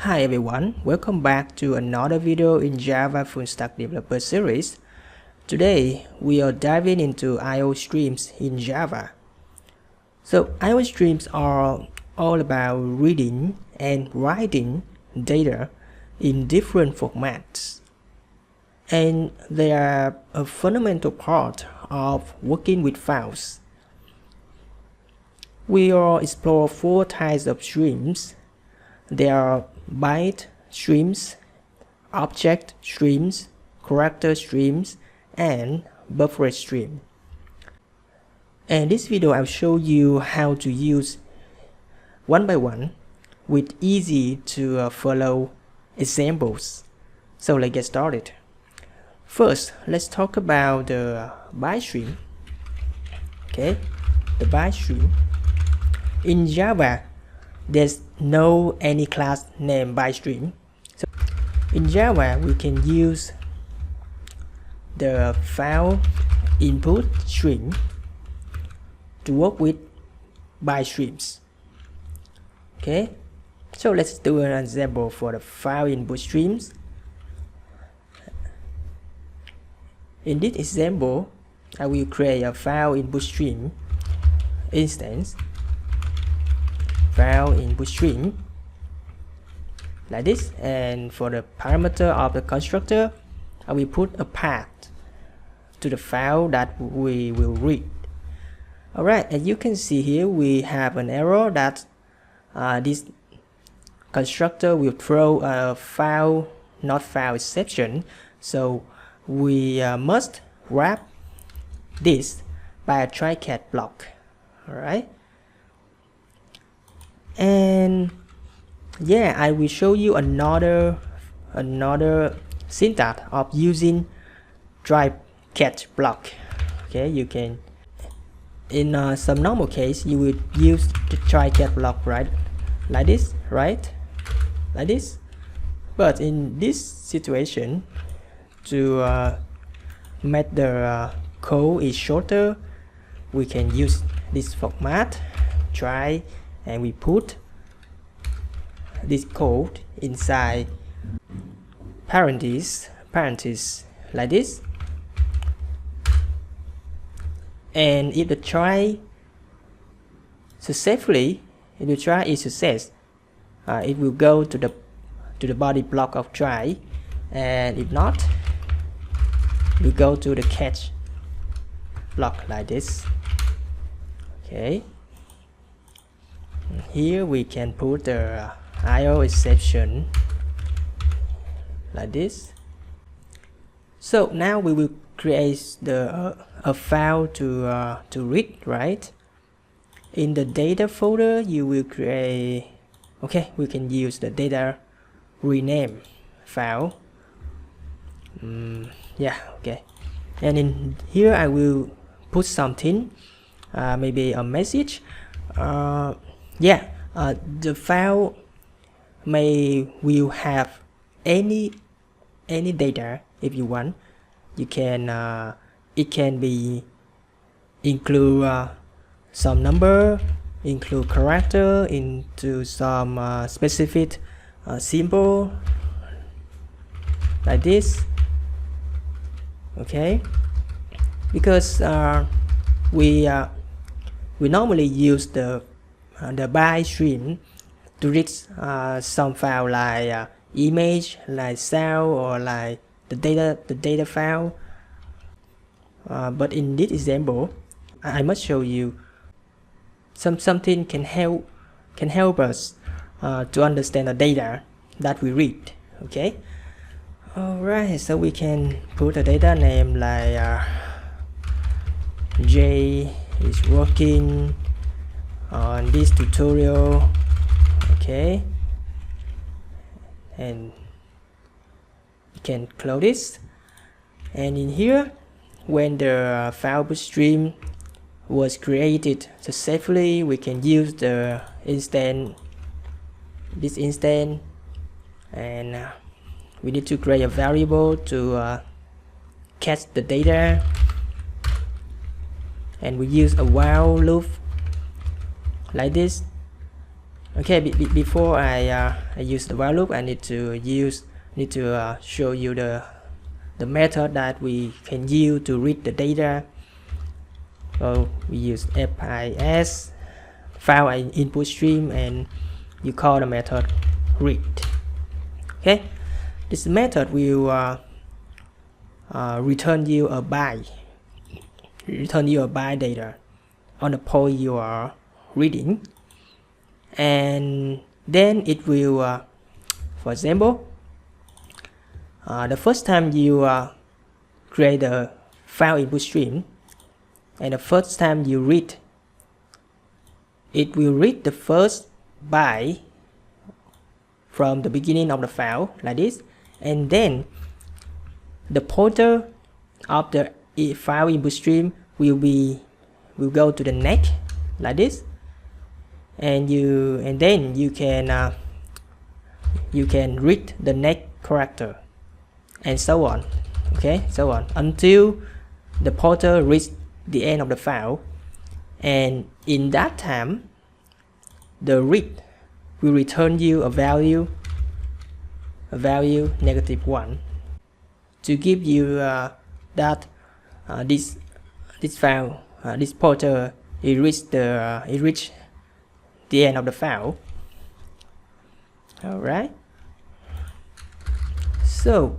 Hi everyone, welcome back to another video in Java Full Stack Developer series. Today we are diving into I/O streams in Java. So I/O streams are all about reading and writing data in different formats. And they are a fundamental part of working with files. We will explore four types of streams. There are byte streams, object streams, character streams, and buffer stream. And this video I'll show you how to use one by one with easy to follow examples. So let's get started. First, let's talk about the byte stream. Okay, the byte stream. In Java, there's no any class named byte stream. So in Java, we can use the file input stream to work with byte streams. Okay, so let's do an example for the file input streams. In this example, I will create a file input stream instance. File input stream like this, and for the parameter of the constructor, I will put a path to the file that we will read. Alright, as you can see here, we have an error that this constructor will throw a file not found exception, so we must wrap this by a try-catch block. Alright, and yeah, I will show you another syntax of using try-catch block. Okay, you can in some normal case you would use the try-catch block right like this, right like this, but in this situation, to make the code is shorter, we can use this format try, and we put this code inside parentheses like this. And if the try successfully, if the try is success, it will go to the body block of try, and if not, we go to the catch block like this. Okay, here we can put the I/O exception like this. So now we will create a file to read, right? In the data folder, you will create. Okay, we can use the data rename file. Yeah, okay. And in here, I will put something, maybe a message. The file will have any data. If you want, you can it can be include some number, include character, into some specific symbol like this. Okay, because we normally use the byte stream to read some file like image, like sound, or like the data file. But in this example, I must show you something can help us to understand the data that we read. Okay. Alright, so we can put a data name like J is working on this tutorial. Okay, and you can close this. And in here, when the file stream was created successfully, we can use the this instance, and we need to create a variable to catch the data, and we use a while loop like this. Okay, before I use the while loop, I need to show you the method that we can use to read the data. So we use FIS, file an input stream, and you call the method read. Okay, this method will return you a byte data on the point you are reading, and then it will for example, the first time you create a file input stream, and the first time you read, it will read the first byte from the beginning of the file like this, and then the pointer of the file input stream will go to the next like this, and then you can read the next character, and so on. Okay, so on until the pointer reaches the end of the file, and in that time the read will return you a value -1 to give you that this file, this pointer, it reached the end of the file. All right, so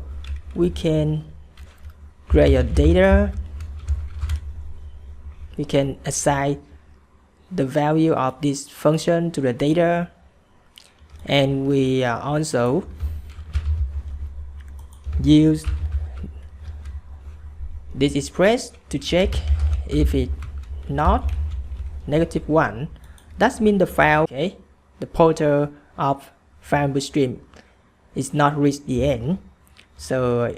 we can create a data. We can assign the value of this function to the data, and we also use this express to check if it's not -1. That means the file, okay, the pointer of file input stream is not reached the end. So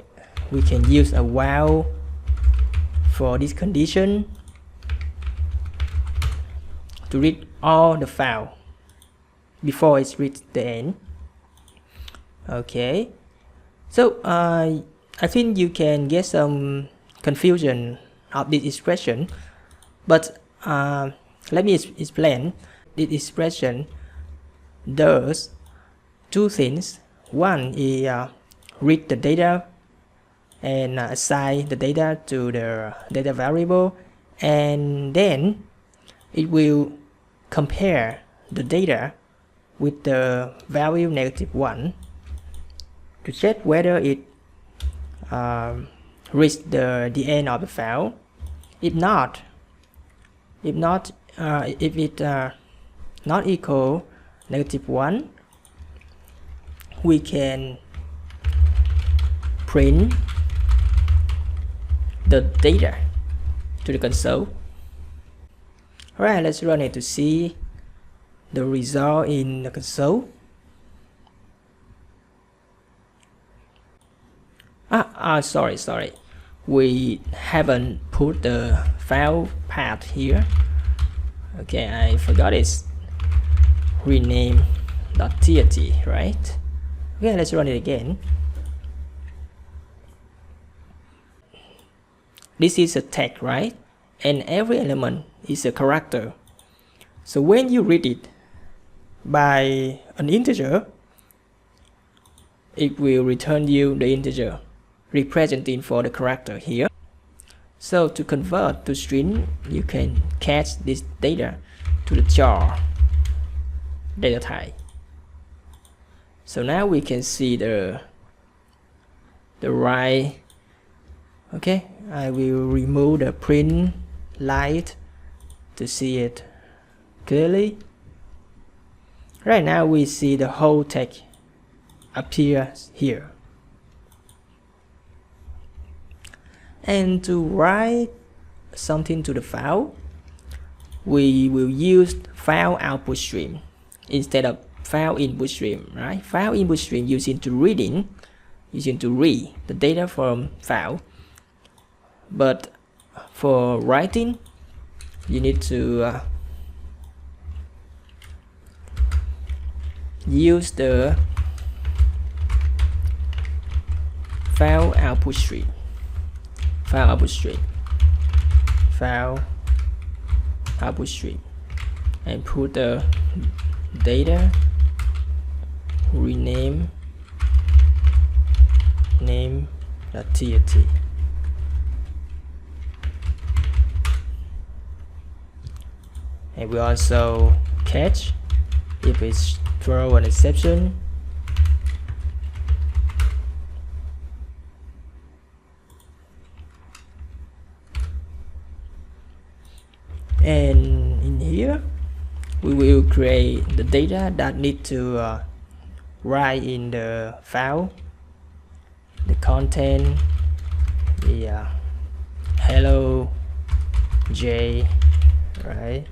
we can use a while for this condition to read all the file before it's reached the end. Okay, so I think you can get some confusion of this expression, but let me explain. This expression does two things. One is read the data and assign the data to the data variable, and then it will compare the data with the value -1 to check whether it reached the end of the file. If it not equal -1, we can print the data to the console. Alright, let's run it to see the result in the console. Sorry, we haven't put the file path here. Okay, I forgot it's rename.tat, right? Okay, let's run it again. This is a text, right? And every element is a character. So when you read it by an integer, it will return you the integer representing for the character here. So to convert to string, you can catch this data to the jar data type. So now we can see the right. Okay, I will remove the print light to see it clearly. Right now we see the whole text appears here. And to write something to the file, we will use file output stream instead of file input stream, right? File input stream using to read the data from file, but for writing you need to use the file output stream and put the data rename name.txt. And we also catch if it's throw an exception. And in here we will create the data that need to write in the file, the content, the hello j, right?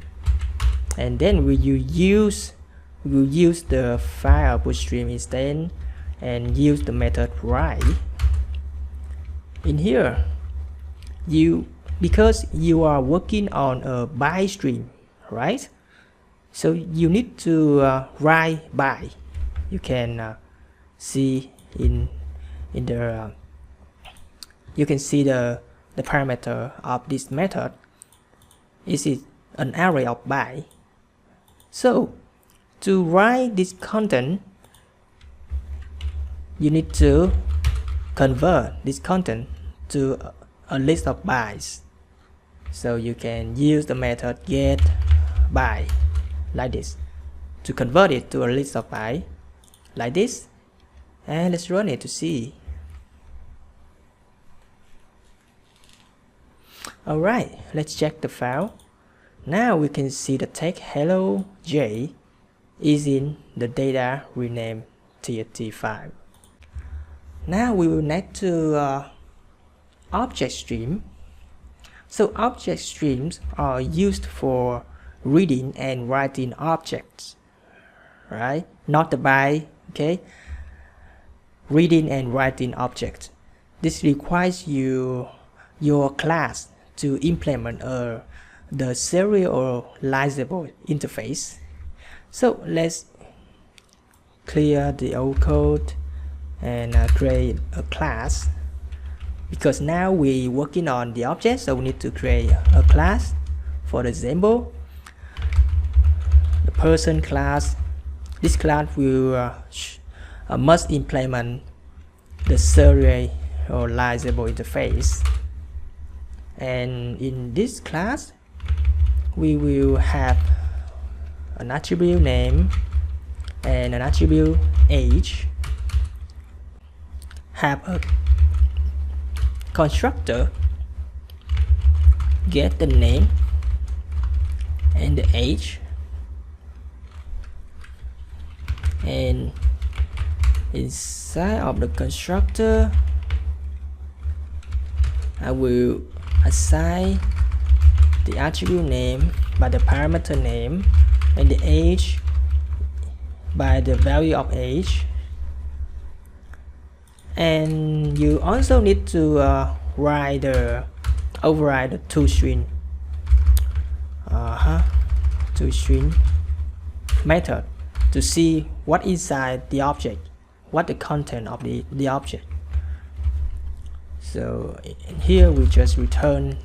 And then we will use the file output stream instead and use the method write. In here, because you are working on a byte stream, right? So you need to write byte. You can see in the you can see the parameter of this method is an array of byte. So to write this content, you need to convert this content to a list of bytes. So you can use the method get byte like this to convert it to a list of bytes like this. And let's run it to see. Alright, let's check the file. Now we can see the text hello j is in the data rename txt file. Now we will next to object stream. So object streams are used for reading and writing objects, right? Not the byte, okay? Reading and writing objects. This requires your class to implement the serializable interface. So let's clear the old code and create a class, because now we're working on the object, so we need to create a class. For example, the person class. This class will must implement the serializable interface, and in this class we will have an attribute name and an attribute age, have a constructor get the name and the age, and inside of the constructor I will assign the attribute name by the parameter name and the age by the value of age. And you also need to override the toString method to see what inside the object, what the content of the object. So here we just return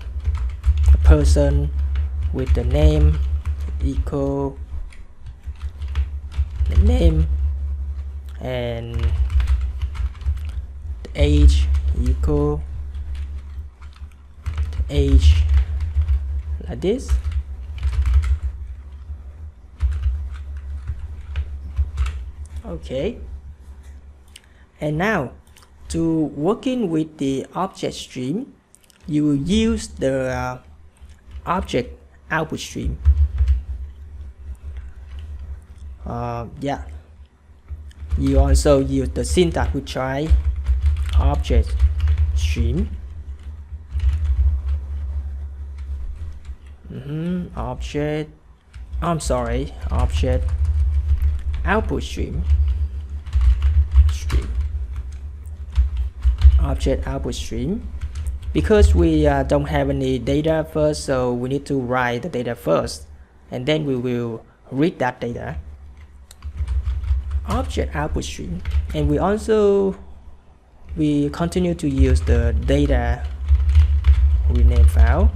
a person with the name equal the name and the age equal the age, like this. Okay, and now to working with the object stream, you will use the object output stream. You also use the syntax we try object stream, object output stream, object output stream, because we don't have any data first, so we need to write the data first and then we will read that data. Object output stream, and we continue to use the data rename file,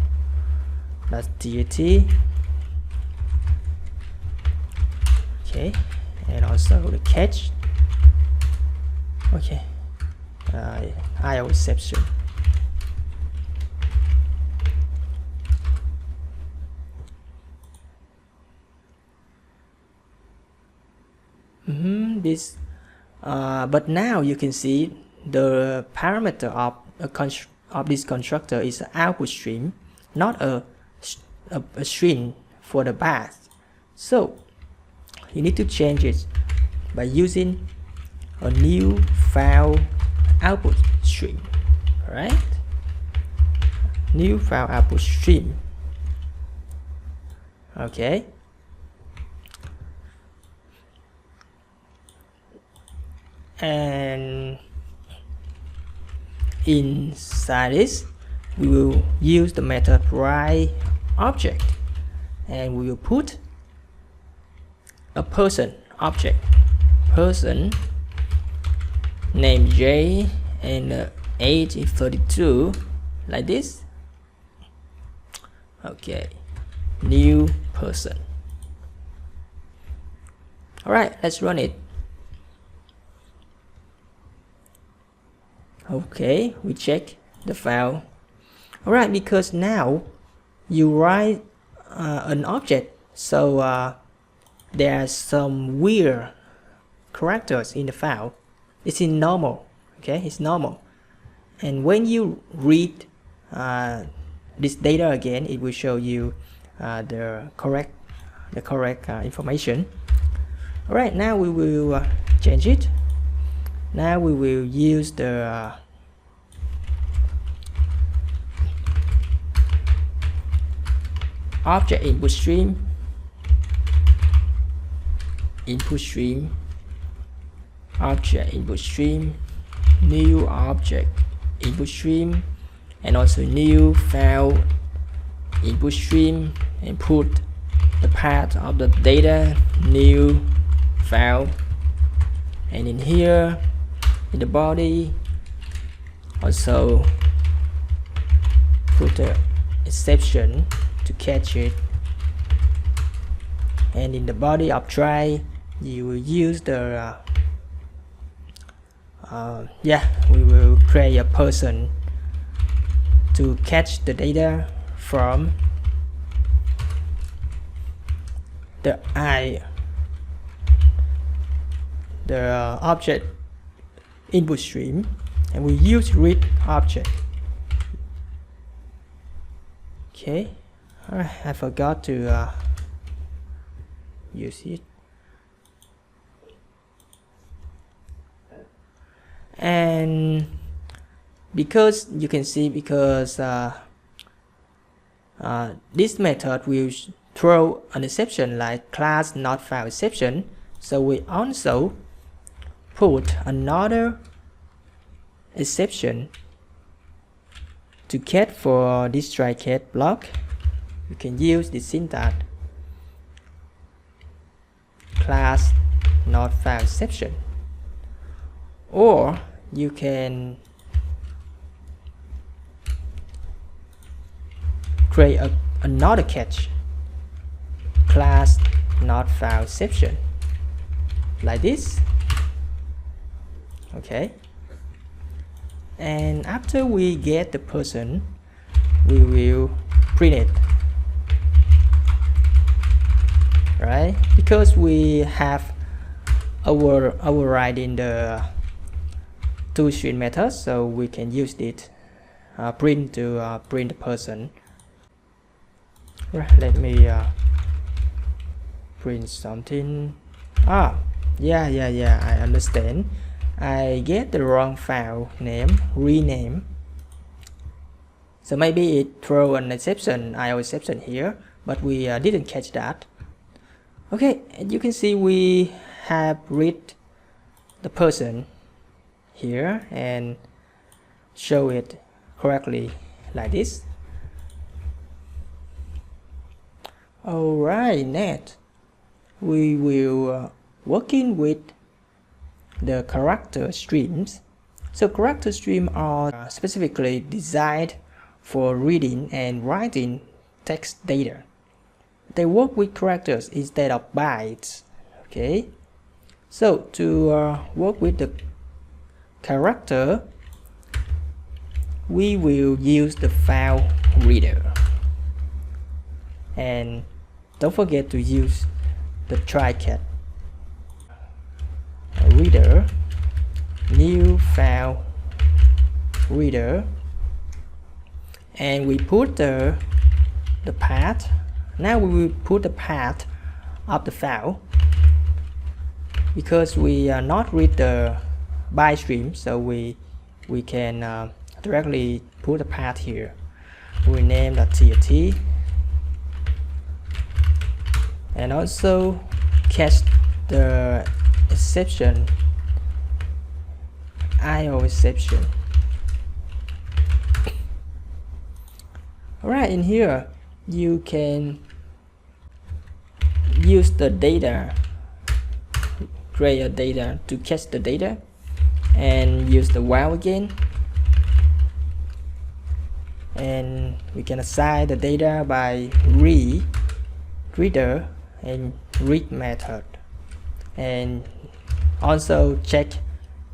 that's txt. Okay, Okay, and also the catch. Okay, IO exception. This, but now you can see the parameter of this constructor is an output stream, not a string for the path. So you need to change it by using a new file output stream, right? New file output stream. Okay. And inside this, we will use the method write object, and we will put a person object, person name J and age is 32, like this. Okay, new person. All right, let's run it. Okay, we check the file. All right, because now you write an object, so there are some weird characters in the file. It's in normal. Okay, it's normal. And when you read this data again, it will show you the correct information. All right, now we will change it. Now we will use the object input stream, object input stream, new object input stream, and also new file input stream, and put the path of the data, new file, and in here in the body also put the exception to catch it, and in the body of try you will use the we will create a person to catch the data from the object input stream, and we use read object. Okay, alright, I forgot to use it. And because you can see, because this method will throw an exception like class not found exception, so we also put another exception to catch for this try catch block. You can use the syntax class not found exception, or you can create another catch class not found exception, like this. Okay, and after we get the person, we will print it, right? Because we have overriding the toString method, so we can use it print to print the person. Right, let me print something. Yeah, I understand. I get the wrong file name, rename. So maybe it throw an exception, IO exception here, but we didn't catch that. Okay, and you can see we have read the person here and show it correctly like this. Alright, next we will working with the character streams. So character streams are specifically designed for reading and writing text data. They work with characters instead of bytes. Okay, so to work with the character, we will use the file reader, and don't forget to use the try-cat. Reader, new file reader, and we put the path. Now we will put the path of the file, because we not read the byte stream, so we can directly put the path here. We name the TT, and also catch the exception, IO exception. Alright, in here you can use the data, create a data to catch the data, and use the while again, and we can assign the data by reader and read method, and also check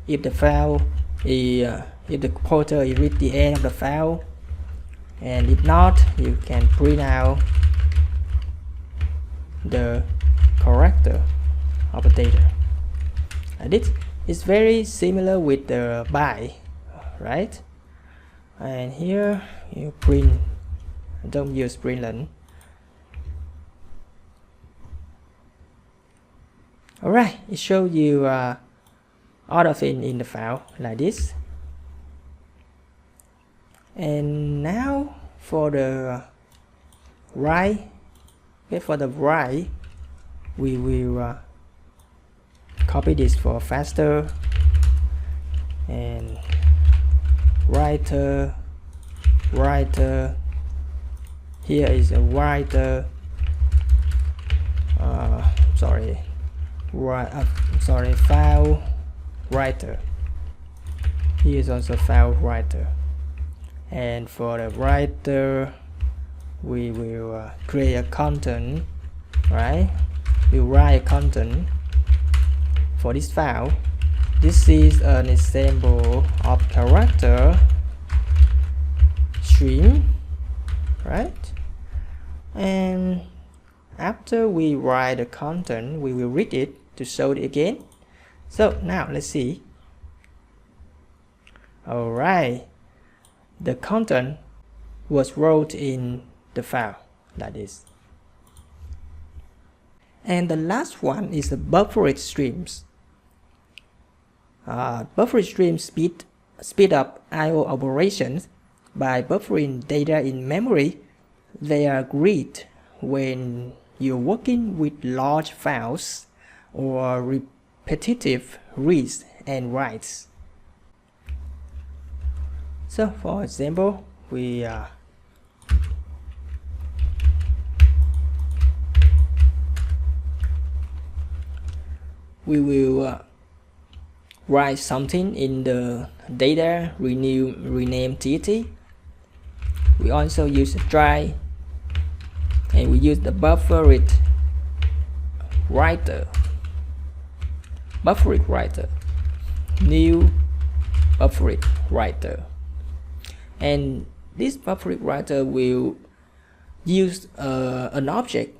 if the file is if the pointer is read the end of the file, and if not, you can print out the character of the data. And this is very similar with the byte, right? And here you print, don't use println. Alright, it shows you all the things in the file like this. And now for the write, we will copy this for faster, and writer, here is a writer, file writer, here is also file writer. And for the writer, we will create a content, right? We write a content for this file. This is an example of character string, right? And after we write the content, we will read it to show it again. So now let's see. Alright, the content was wrote in the file like this. And the last one is the buffered streams. Buffered streams speed up I/O operations by buffering data in memory. They are great when you're working with large files or repetitive reads and writes. So for example, we will write something in the data, rename TT. We also use a try, and we use the buffered writer, new buffered writer. And this buffered writer will use an object,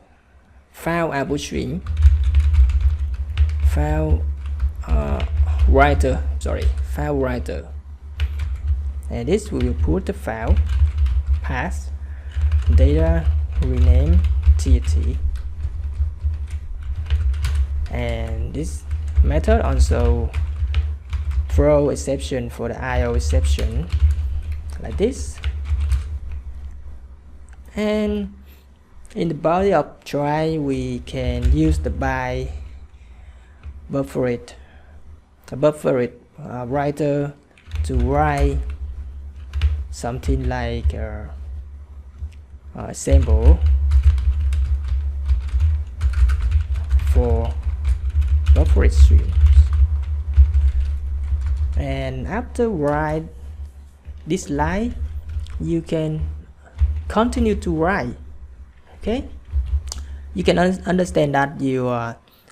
file stream, file writer, and this will put the file path data rename TT, and this method also throw exception for the IO exception like this. And in the body of try, we can use the byte buffered writer to write something like sample for buffered streams. And after write this line, you can continue to write. Okay, you can understand that you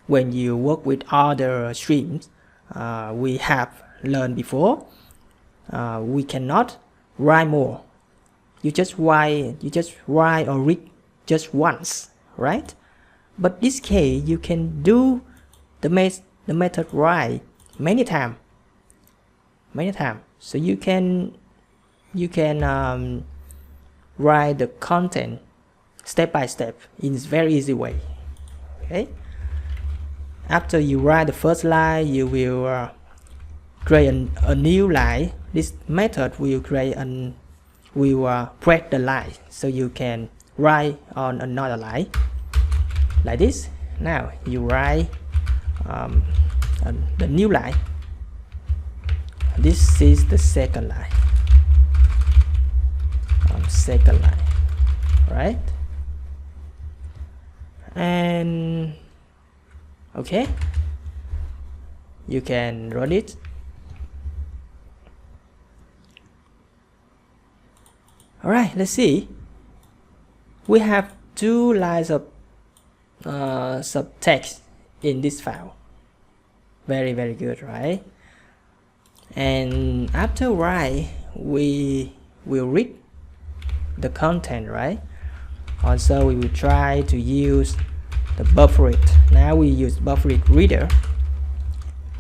when you work with other streams we have learned before, we cannot write more. You just write or read just once, right? But this case you can do the method write many times. So you can write the content step by step in a very easy way. Okay. After you write the first line, you will create a new line. This method will break the line, so you can write on another line like this. Now you write the new line. This is the second line. Second line, right? And okay, you can run it. All right, let's see. We have 2 lines of subtext in this file. Very good, right? And after write, we will read the content, right? Also, we will try to use the buffered. Now we use buffered reader.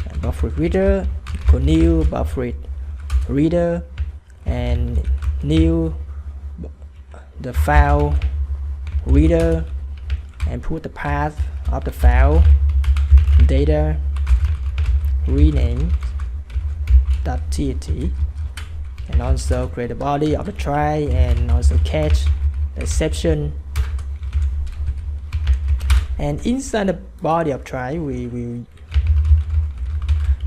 And buffered reader equal new buffered reader, and new the file reader, and put the path of the file data rename .tt, and also create the body of the try, and also catch the exception. And inside the body of try, we will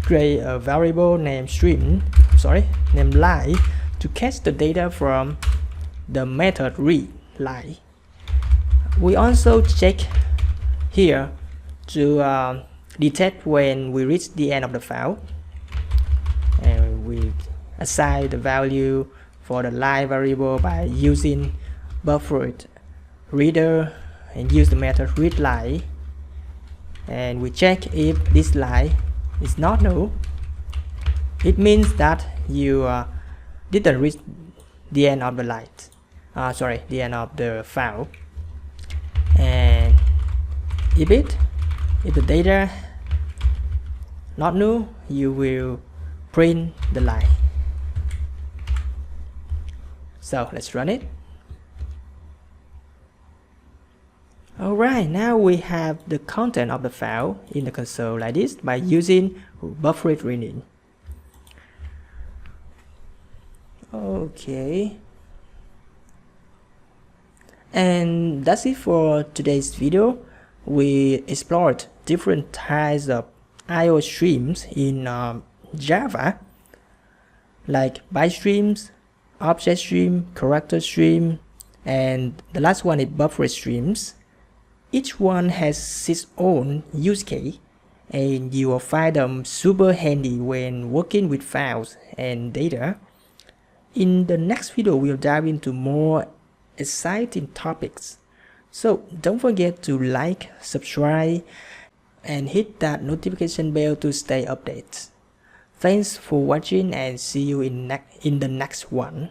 create a variable named named line to catch the data from the method read line. We also check here to detect when we reach the end of the file, and we assign the value for the line variable by using buffered reader and use the method read line, and we check if this line is not null. It means that you didn't reach the end of the line, the end of the file. And if the data not null, you will print the line. So let's run it. Alright, now we have the content of the file in the console like this by using buffered rename. Okay. And that's it for today's video. We explored different types of I/O streams in Java, like byte streams, object stream, character stream, and the last one is buffer streams. Each one has its own use case, and you will find them super handy when working with files and data. In the next video, we'll dive into more exciting topics. So don't forget to like, subscribe, and hit that notification bell to stay updated. Thanks for watching, and see you in the next one.